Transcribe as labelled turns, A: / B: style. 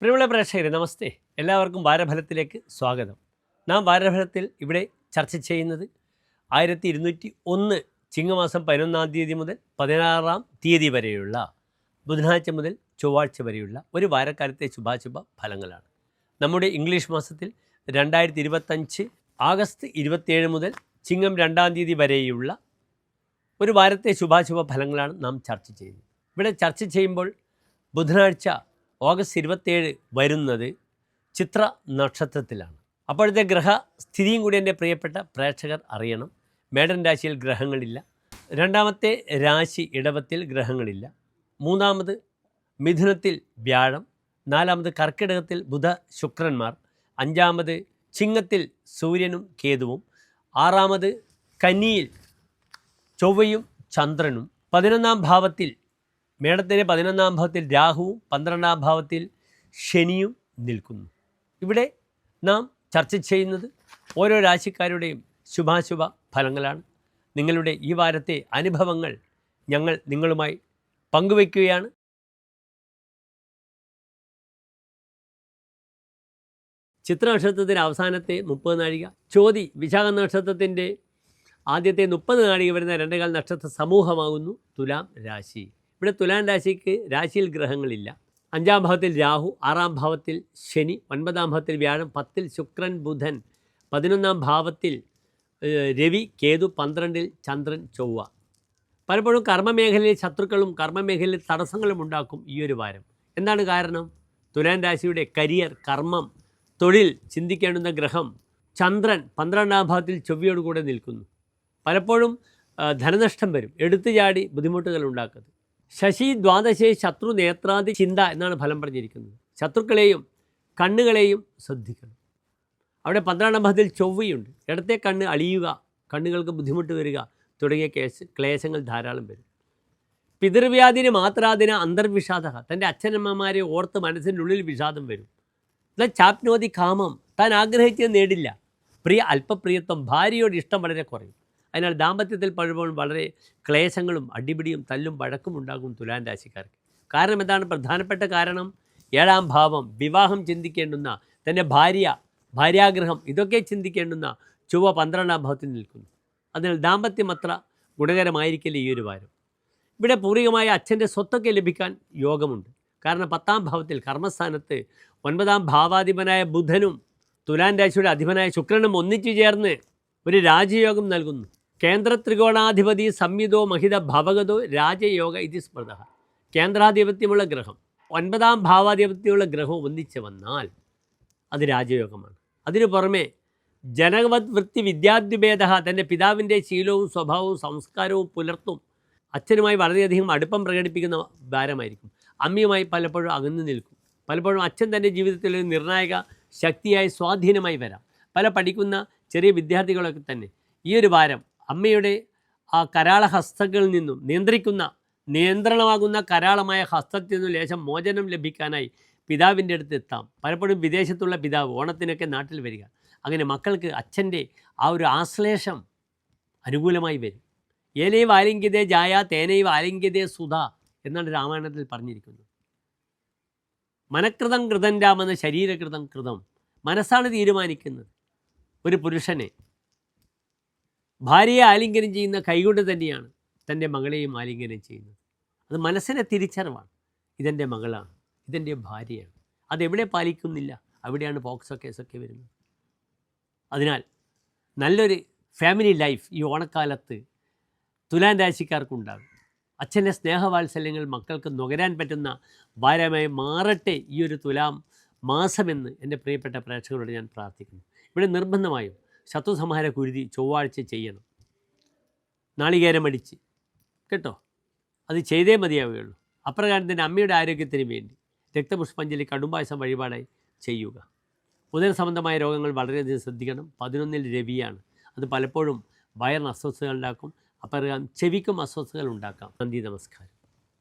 A: പ്രിയമുള്ള പ്രേക്ഷകരെ നമസ്തേ. എല്ലാവർക്കും വാരഫലത്തിലേക്ക് സ്വാഗതം. നാം വാരഫലത്തിൽ ഇവിടെ ചർച്ച ചെയ്യുന്നത് 1201 ചിങ്ങമാസം 11-ാം തീയതി മുതൽ 16-ാം തീയതി വരെയുള്ള ബുധനാഴ്ച മുതൽ ചൊവ്വാഴ്ച വരെയുള്ള ഒരു വാരക്കാലത്തെ ശുഭാശുഭ ഫലങ്ങളാണ്. നമ്മുടെ ഇംഗ്ലീഷ് മാസത്തിൽ 2025 ആഗസ്റ്റ് 27 മുതൽ ചിങ്ങം 2-ാം തീയതി വരെയുള്ള ഒരു വാരത്തെ ശുഭാശുഭ ഫലങ്ങളാണ് നാം ചർച്ച ചെയ്യുന്നത്. ഇവിടെ ചർച്ച ചെയ്യുമ്പോൾ ബുധനാഴ്ച ഓഗസ്റ്റ് 27 വരുന്നത് ചിത്ര നക്ഷത്രത്തിലാണ്. അപ്പോഴത്തെ ഗ്രഹസ്ഥിതിയും കൂടി എൻ്റെ പ്രിയപ്പെട്ട പ്രേക്ഷകർ അറിയണം. മേടൻ രാശിയിൽ ഗ്രഹങ്ങളില്ല. രണ്ടാമത്തെ രാശി ഇടവത്തിൽ ഗ്രഹങ്ങളില്ല. മൂന്നാമത് മിഥുനത്തിൽ വ്യാഴം. നാലാമത് കർക്കിടകത്തിൽ ബുധ ശുക്രന്മാർ. അഞ്ചാമത് ചിങ്ങത്തിൽ സൂര്യനും കേതുവും. ആറാമത് കന്നിയിൽ ചൊവ്വയും ചന്ദ്രനും. 11-ാം ഭാവത്തിൽ മേടത്തിൻ്റെ 11-ാം ഭാവത്തിൽ രാഹുവും 12-ാം ഭാവത്തിൽ ശനിയും നിൽക്കുന്നു. ഇവിടെ നാം ചർച്ച ചെയ്യുന്നത് ഓരോ രാശിക്കാരുടെയും ശുഭാശുഭ ഫലങ്ങളാണ്. നിങ്ങളുടെ ഈ വാരത്തെ അനുഭവങ്ങൾ ഞങ്ങൾ നിങ്ങളുമായി പങ്കുവയ്ക്കുകയാണ്. ചിത്ര നക്ഷത്രത്തിൻ്റെ അവസാനത്തെ 30 നാഴിക, ചോതി വിശാഖ നക്ഷത്രത്തിൻ്റെ ആദ്യത്തെ 30 നാഴിക വരുന്ന 2 നക്ഷത്ര സമൂഹമാകുന്നു തുലാം രാശി. ഇവിടെ തുലാം രാശിക്ക് രാശിയിൽ ഗ്രഹങ്ങളില്ല. 5-ാം ഭാവത്തിൽ രാഹു, 6-ാം ഭാവത്തിൽ ശനി, 9-ാം ഭാവത്തിൽ വ്യാഴം, 10-ൽ ശുക്രൻ ബുധൻ, 11-ാം ഭാവത്തിൽ രവി കേതു, 12-ൽ ചന്ദ്രൻ ചൊവ്വ. പലപ്പോഴും കർമ്മമേഖലയിൽ ശത്രുക്കളും കർമ്മമേഖലയിൽ തടസ്സങ്ങളും ഉണ്ടാക്കും ഈ ഒരു വാരം. എന്താണ് കാരണം? തുലാം രാശിയുടെ കരിയർ, കർമ്മം, തൊഴിൽ ചിന്തിക്കേണ്ടുന്ന ഗ്രഹം ചന്ദ്രൻ 12-ാം ഭാവത്തിൽ ചൊവ്വയോടുകൂടെ നിൽക്കുന്നു. പലപ്പോഴും ധനനഷ്ടം വരും, എടുത്തു ചാടി ബുദ്ധിമുട്ടുകൾ ഉണ്ടാക്കുന്നത്. ശശി ദ്വാദശേ ശത്രു നേത്രാദി ചിന്ത എന്നാണ് ഫലം പറഞ്ഞിരിക്കുന്നത്. ശത്രുക്കളെയും കണ്ണുകളെയും ശ്രദ്ധിക്കണം. അവിടെ 12-ാം ഭാവത്തിൽ ചൊവ്വയുണ്ട്. ഇടത്തെ കണ്ണ് അളിയുക, കണ്ണുകൾക്ക് ബുദ്ധിമുട്ട് വരിക തുടങ്ങിയ ക്ലേശങ്ങൾ ധാരാളം വരും. പിതൃവ്യാധിന് മാത്രാദിന അന്തർവിഷാദ, തൻ്റെ അച്ഛനമ്മമാരെ ഓർത്ത് മനസ്സിൻ്റെ ഉള്ളിൽ വിഷാദം വരും. എന്നാൽ ചാപ്നോതി കാമം, താൻ ആഗ്രഹിച്ചത് നേടില്ല. പ്രിയ അല്പപ്രിയത്വം, ഭാര്യയോട് ഇഷ്ടം വളരെ കുറയും. അതിനാൽ ദാമ്പത്യത്തിൽ പലപ്പോഴും വളരെ ക്ലേശങ്ങളും അടിപിടിയും തല്ലും വഴക്കും ഉണ്ടാകും തുലാം രാശിക്കാർക്ക്. കാരണം എന്താണ്? പ്രധാനപ്പെട്ട കാരണം 7-ാം ഭാവം, വിവാഹം ചിന്തിക്കേണ്ടുന്ന, തൻ്റെ ഭാര്യാഗ്രഹം ഇതൊക്കെ ചിന്തിക്കേണ്ടുന്ന ചൊവ്വ 12-ാം ഭാവത്തിൽ നിൽക്കുന്നു. അതിനാൽ ദാമ്പത്യം അത്ര ഗുണകരമായിരിക്കില്ല ഈ ഒരു വാരം. ഇവിടെ പൂർവികമായ അച്ഛൻ്റെ സ്വത്തൊക്കെ ലഭിക്കാൻ യോഗമുണ്ട്. കാരണം 10-ാം ഭാവത്തിൽ കർമ്മസ്ഥാനത്ത് 9-ാം ഭാവാധിപനായ ബുധനും തുലാം രാശിയുടെ അധിപനായ ശുക്രനും ഒന്നിച്ചു ചേർന്ന് ഒരു രാജയോഗം നൽകുന്നു. കേന്ദ്ര ത്രികോണാധിപതി സംയുതോ മഹിത ഭവഗതോ രാജയോഗ ഇതി സ്മൃത. കേന്ദ്രാധിപത്യമുള്ള ഗ്രഹം 9-ാം ഭാവാധിപത്യമുള്ള ഗ്രഹം ഒന്നിച്ച് വന്നാൽ അത് രാജയോഗമാണ്. അതിനു പുറമെ ജനവത് വൃത്തി വിദ്യാദ്വിഭേദ, തൻ്റെ പിതാവിൻ്റെ ശീലവും സ്വഭാവവും സംസ്കാരവും പുലർത്തും. അച്ഛനുമായി വളരെയധികം അടുപ്പം പ്രകടിപ്പിക്കുന്ന ഭാരമായിരിക്കും. അമ്മയുമായി പലപ്പോഴും അകന്നു നിൽക്കും. പലപ്പോഴും അച്ഛൻ തൻ്റെ ജീവിതത്തിൽ ഒരു നിർണായക ശക്തിയായി സ്വാധീനമായി വരാം. പല പഠിക്കുന്ന ചെറിയ വിദ്യാർത്ഥികളൊക്കെ തന്നെ ഈ ഒരു വാരം അമ്മയുടെ ആ കരാള ഹസ്തങ്ങളിൽ നിന്നും നിയന്ത്രണമാകുന്ന കരാളമായ ഹസ്തത്തിൽ നിന്നും ലേശം മോചനം ലഭിക്കാനായി പിതാവിൻ്റെ അടുത്ത് എത്താം. പലപ്പോഴും വിദേശത്തുള്ള പിതാവ് ഓണത്തിനൊക്കെ നാട്ടിൽ വരിക. അങ്ങനെ മക്കൾക്ക് അച്ഛൻ്റെ ആ ഒരു ആശ്ലേഷം അനുകൂലമായി വരും. ഏനൈവ ആലിംഗ്യതേ ജായ തേനൈവ ആലിംഗ്യതേ സുധ എന്നാണ് രാമായണത്തിൽ പറഞ്ഞിരിക്കുന്നത്. മനഃകൃതം കൃതം രാമെന്ന ശരീരകൃതം കൃതം. മനസ്സാണ് തീരുമാനിക്കുന്നത്. ഒരു പുരുഷനെ ഭാര്യയെ ആലിംഗനം ചെയ്യുന്ന കൈകൊണ്ട് തന്നെയാണ് തൻ്റെ മകളെയും ആലിംഗനം ചെയ്യുന്നത്. അത് മനസ്സിനെ തിരിച്ചറിവാണ്. ഇതെൻ്റെ മകളാണ്, ഇതെൻ്റെ ഭാര്യയാണ്. അതെവിടെ പാലിക്കുന്നില്ല, അവിടെയാണ് പോക്സോ കേസൊക്കെ വരുന്നത്. അതിനാൽ നല്ലൊരു ഫാമിലി ലൈഫ് ഈ ഓണക്കാലത്ത് തുലാം രാശിക്കാർക്കുണ്ടാകും. അച്ഛൻ്റെ സ്നേഹവാത്സല്യങ്ങൾ മക്കൾക്ക് നുകരാൻ പറ്റുന്ന വാരമായി മാറട്ടെ ഈ ഒരു തുലാം മാസമെന്ന് എൻ്റെ പ്രിയപ്പെട്ട പ്രേക്ഷകരോട് ഞാൻ പ്രാർത്ഥിക്കുന്നു. ഇവിടെ നിർബന്ധമായും ശത്രുസംഹാര കുരുതി ചൊവ്വാഴ്ച ചെയ്യണം. നാളികേരം അടിച്ച് കേട്ടോ, അത് ചെയ്തേ മതിയാവുകയുള്ളൂ. അപ്രകാരം തന്നെ അമ്മയുടെ ആരോഗ്യത്തിന് വേണ്ടി രക്തപുഷ്പാഞ്ജലി കടുംബായസം വഴിപാടായി ചെയ്യുക. ഉദര സംബന്ധമായ രോഗങ്ങൾ വളരെയധികം ശ്രദ്ധിക്കണം. 11-ൽ രവിയാണ്. അത് പലപ്പോഴും വയറിന് അസ്വസ്ഥതകൾ ഉണ്ടാക്കും. അപ്രകാരം ചെവിക്കും അസ്വസ്ഥതകൾ ഉണ്ടാക്കാം. നന്ദി, നമസ്കാരം.